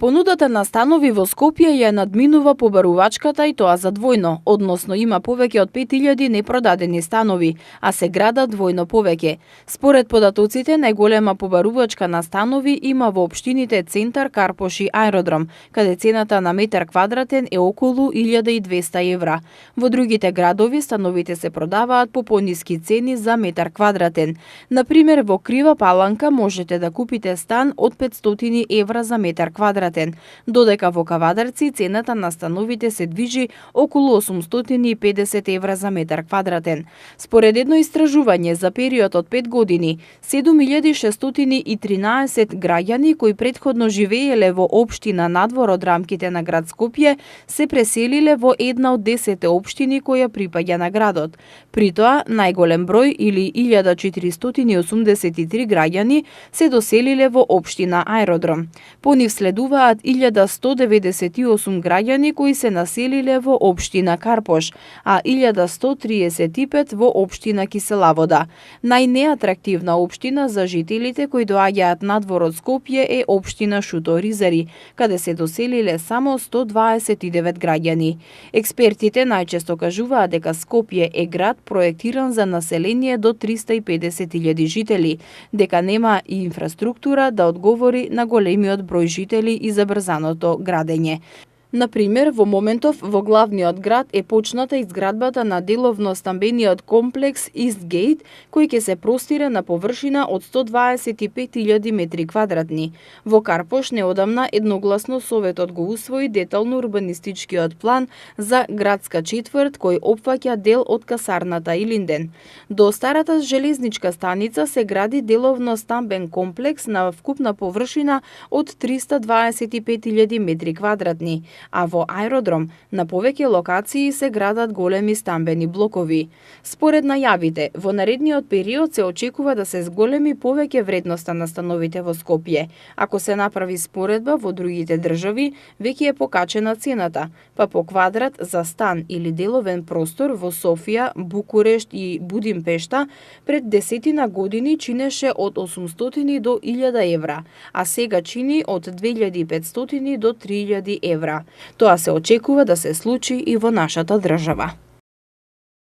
Понудата на станови во Скопје ја надминува побарувачката и тоа за двојно, односно има повеќе од 5000 непродадени станови, а се градат двојно повеќе. Според податоците, најголема побарувачка на станови има во општините Центар, Карпош и Аеродром, каде цената на метар квадратен е околу 1200 евра. Во другите градови становите се продаваат по пониски цени за метар квадратен. Например, во Крива Паланка можете да купите стан од 500 евра за метар квадратен, додека во Кавадарци цената на становите се движи околу 850 евра за метар квадратен. Според едно истражување за период од 5 години, 7613 граѓани кои претходно живееле во општина надвор од рамките на град Скопје се преселиле во една од 10 општини која припаѓа на градот. При тоа, најголем број или 1483 граѓани се доселиле во општина Аеродром. По нив следуваат 1198 граѓани кои се населиле во општина Карпош, а 1135 во општина Киселавода. Најнеатрактивна општина за жителите кои доаѓаат надвор од Скопје е општина Шуто-Ризари, каде се доселиле само 129 граѓани. Експертите најчесто кажуваат дека Скопје е град проектиран за население до 350.000 жители, дека нема и инфраструктура да одговори на големиот број жители и забрзаното градење. Например, во моментов во главниот град е почната изградбата на деловно стамбениот комплекс Eastgate, кој ќе се простира на површина од 125.000 метри квадратни. Во Карпош неодамна едногласно Советот го усвои детално урбанистичкиот план за градска четврт кој опфаќа дел од касарната Илинден. До старата железничка станица се гради деловно стамбен комплекс на вкупна површина од 325.000 метри квадратни, а во Аеродром на повеќе локации се градат големи стамбени блокови. Според најавите, во наредниот период се очекува да се зголеми повеќе вредноста на становите во Скопје. Ако се направи споредба во другите држави, веќе е покачена цената, па по квадрат за стан или деловен простор во Софија, Букурешт и Будимпешта пред 10 години чинеше од 800 до 1000 евра, а сега чини од 2500 до 3000 евра. Тоа се очекува да се случи и во нашата држава.